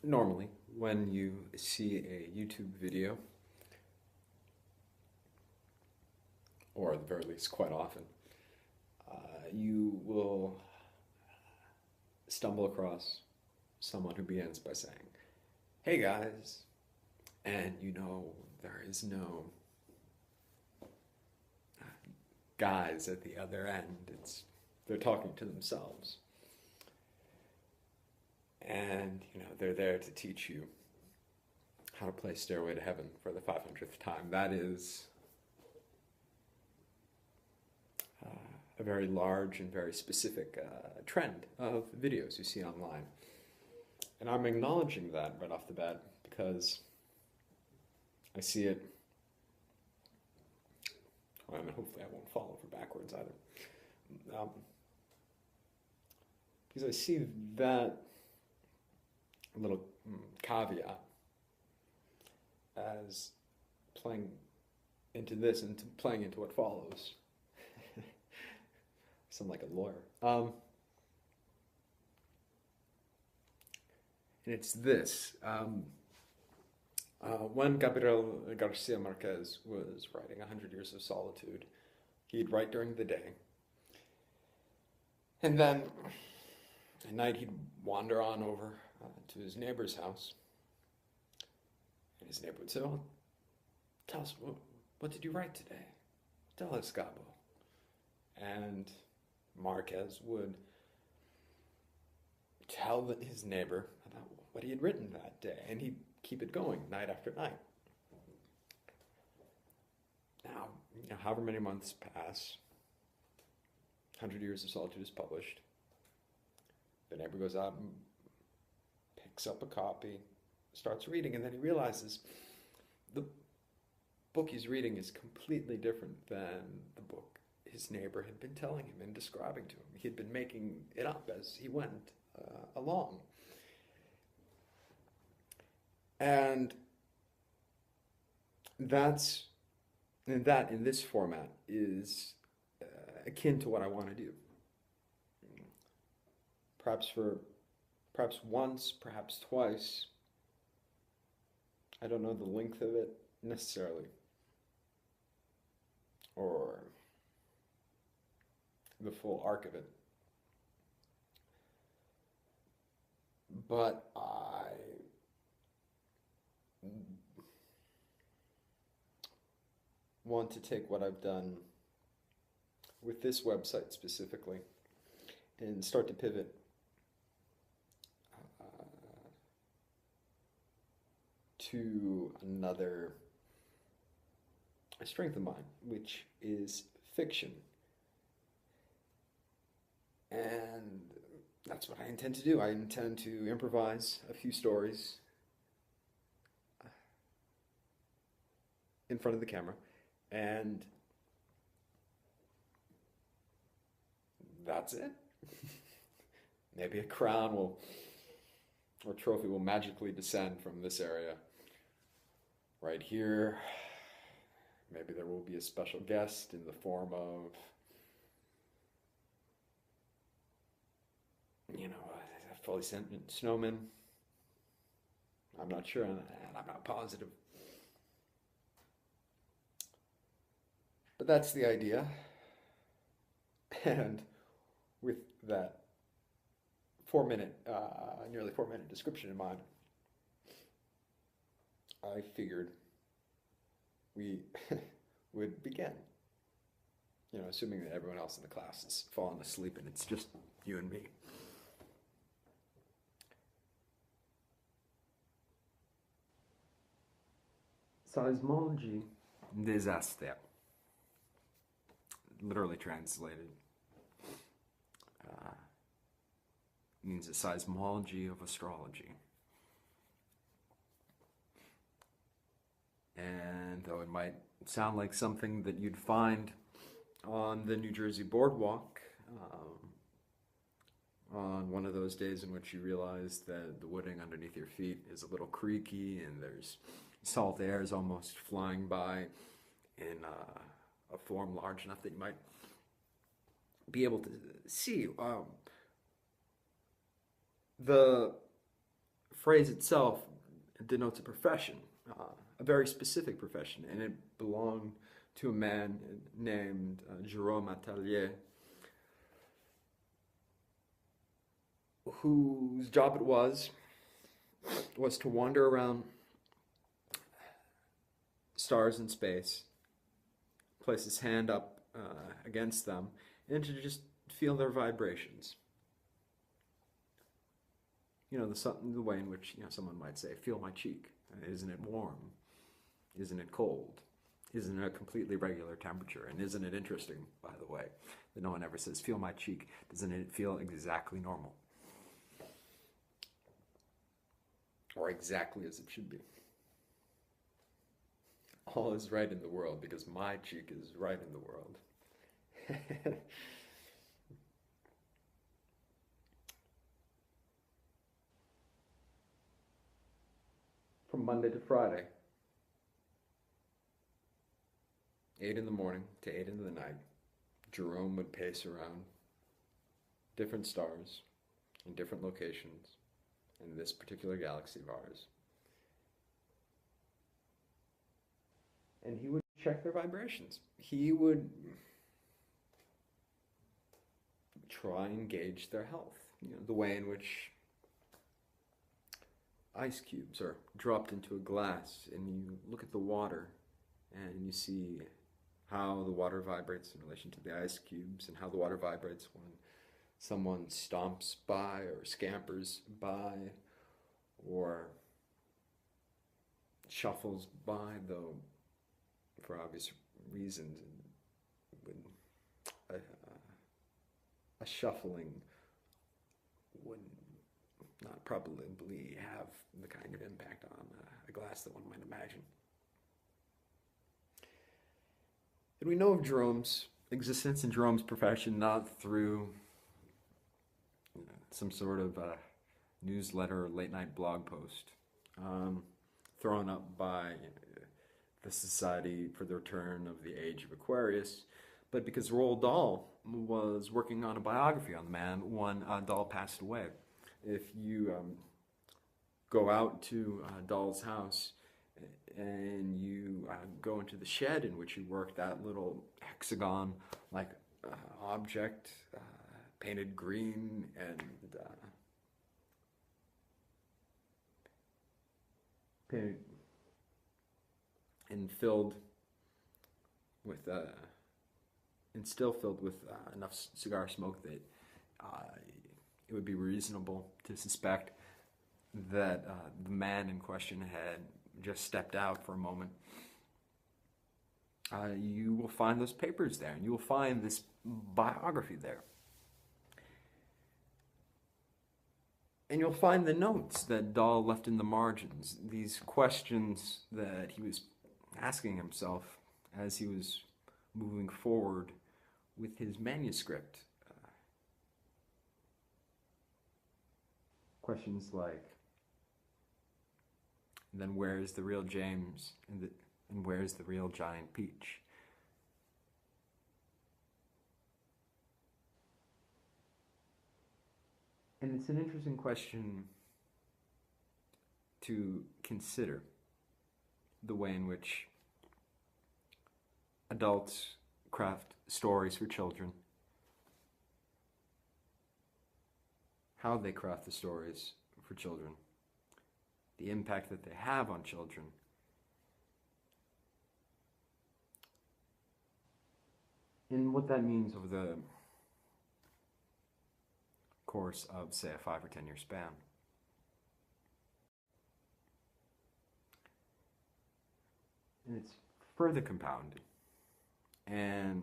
Normally, when you see a YouTube video, or at the very least quite often, you will stumble across someone who begins by saying, "Hey guys," and you know there is no guys at the other end. They're talking to themselves. And they're there to teach you how to play Stairway to Heaven for the 500th time. That is a very large and very specific trend of videos you see online. And I'm acknowledging that right off the bat because I see it. Well, I mean, hopefully I won't fall over backwards either. Because I see that little caveat as playing into this and playing into what follows. Sound like a lawyer. And it's this. When Gabriel Garcia Marquez was writing 100 Years of Solitude, he'd write during the day. And then at night he'd wander on over to his neighbor's house. And his neighbor would say, "Well, tell us, what did you write today? Tell us, Gabo." And Marquez would tell his neighbor about what he had written that day, and he'd keep it going night after night. Now, however many months pass, 100 Years of Solitude is published. The neighbor goes out and picks up a copy, starts reading, and then he realizes the book he's reading is completely different than the book his neighbor had been telling him and describing to him. He had been making it up as he went along. And that in this format is akin to what I want to do. Perhaps once, perhaps twice. I don't know the length of it necessarily, or the full arc of it. But I want to take what I've done with this website specifically and start to pivot to another strength of mine, which is fiction. And that's what I intend to do. I intend to improvise a few stories in front of the camera, and that's it. Maybe a crown will, or trophy will magically descend from this area right here. Maybe there will be a special guest in the form of, a fully sentient snowman. I'm not sure, and I'm not positive. But that's the idea. And with that nearly 4 minute description in mind, I figured we would begin. Assuming that everyone else in the class has fallen asleep and it's just you and me. Seismologie des Astres, literally translated, means the seismology of astrology. And though it might sound like something that you'd find on the New Jersey boardwalk, on one of those days in which you realize that the wooding underneath your feet is a little creaky and there's salt air is almost flying by in a form large enough that you might be able to see. phrase itself denotes a profession, a very specific profession, and it belonged to a man named Jérôme Atelier, whose job it was to wander around stars in space, place his hand up against them, and to just feel their vibrations. You know, the way in which, someone might say, feel my cheek. Isn't it warm? Isn't it cold? Isn't it a completely regular temperature? And isn't it interesting, by the way, that no one ever says, feel my cheek? Doesn't it feel exactly normal? Or exactly as it should be. All is right in the world because my cheek is right in the world. From Monday to Friday, 8 in the morning to 8 in the night, Jerome would pace around different stars in different locations in this particular galaxy of ours. And he would check their vibrations. He would try and gauge their health. The way in which ice cubes are dropped into a glass, and you look at the water and you see how the water vibrates in relation to the ice cubes, and how the water vibrates when someone stomps by or scampers by or shuffles by, though for obvious reasons a shuffling would not probably have the kind of impact on a glass that one might imagine. And we know of Jerome's existence and Jerome's profession not through some sort of newsletter or late night blog post thrown up by the Society for the Return of the Age of Aquarius, but because Roald Dahl was working on a biography on the man when Dahl passed away. If you go out to Dahl's house and you go into the shed in which he worked, that little hexagon-like object, painted green and painted and filled with and still filled with enough cigar smoke that it would be reasonable to suspect that the man in question had just stepped out for a moment. You will find those papers there, and you will find this biography there. And you'll find the notes that Dahl left in the margins, these questions that he was asking himself as he was moving forward with his manuscript. Questions like, then where's the real James, and where's the real Giant Peach? And it's an interesting question to consider, the way in which adults craft stories for children, how they craft the stories for children, the impact that they have on children, and what that means over the course of, say, a 5 or 10 year span. And it's further compounded and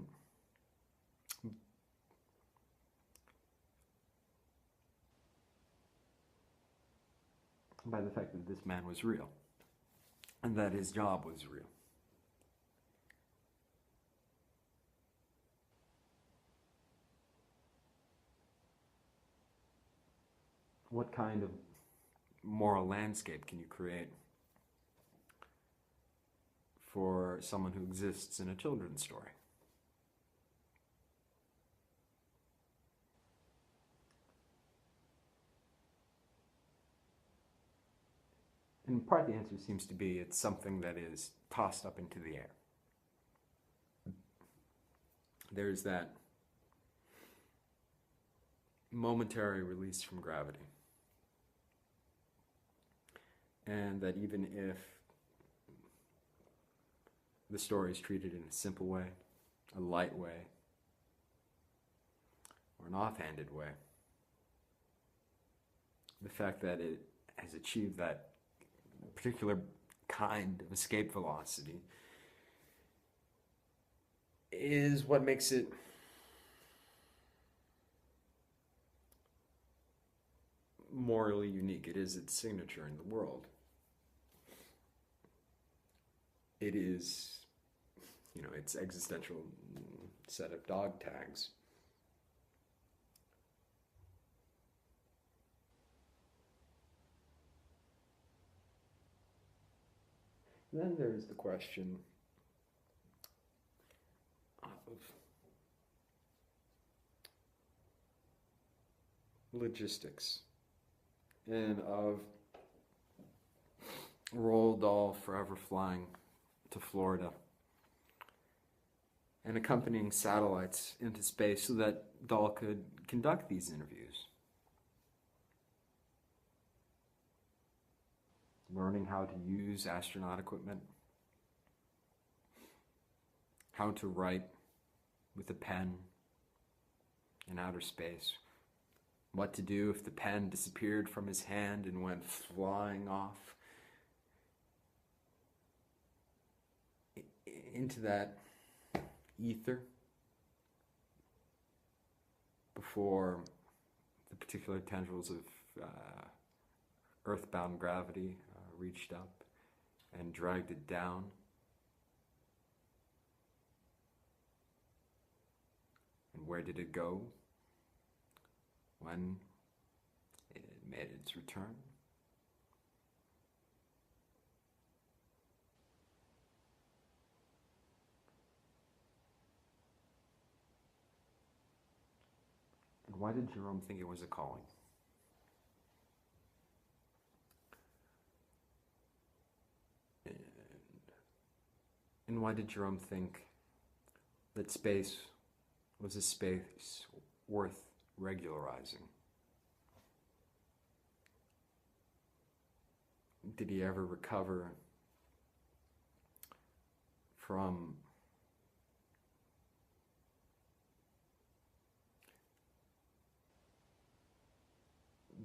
by the fact that this man was real and that his job was real. What kind of moral landscape can you create for someone who exists in a children's story? And part of the answer seems to be it's something that is tossed up into the air. There's that momentary release from gravity. And that even if the story is treated in a simple way, a light way, or an offhanded way, the fact that it has achieved that particular kind of escape velocity is what makes it morally unique. It is its signature in the world. It is, its existential set of dog tags. Then there's the question of logistics and of Roald Dahl forever flying to Florida and accompanying satellites into space so that Dahl could conduct these interviews. Learning how to use astronaut equipment, how to write with a pen in outer space, what to do if the pen disappeared from his hand and went flying off into that ether before the particular tendrils of earthbound gravity reached up and dragged it down. And where did it go when it made its return? And why did Jerome think it was a calling? And why did Jerome think that space was a space worth regularizing? Did he ever recover from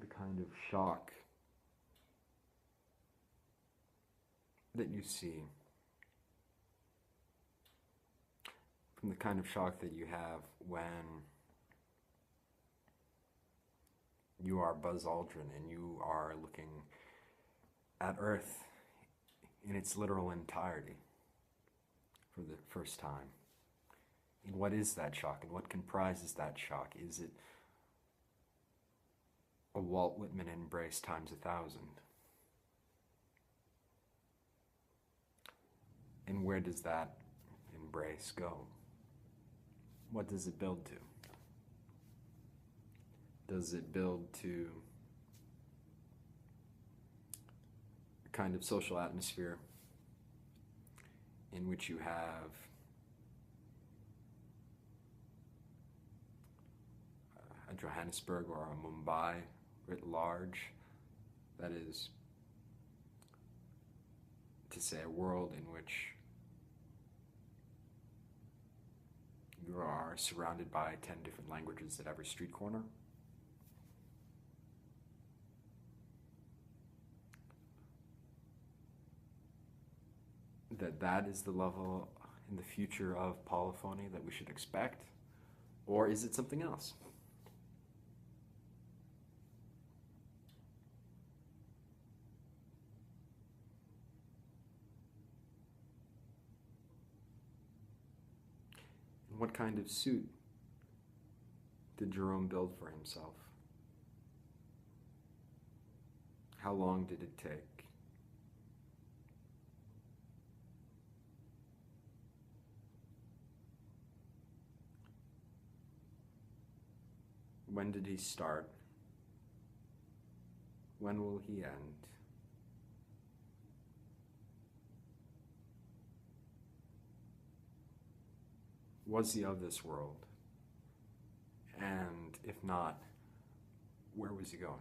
the kind of shock that you see, from the kind of shock that you have when you are Buzz Aldrin and you are looking at Earth in its literal entirety for the first time? And what is that shock, and what comprises that shock? Is it a Walt Whitman embrace times 1,000? And where does that embrace go? What does it build to? Does it build to a kind of social atmosphere in which you have a Johannesburg or a Mumbai writ large, that is to say a world in which you are surrounded by 10 different languages at every street corner? That is the level in the future of polyphony that we should expect? Or is it something else? And what kind of suit did Jerome build for himself? How long did it take? When did he start? When will he end? Was he of this world? And if not, where was he going?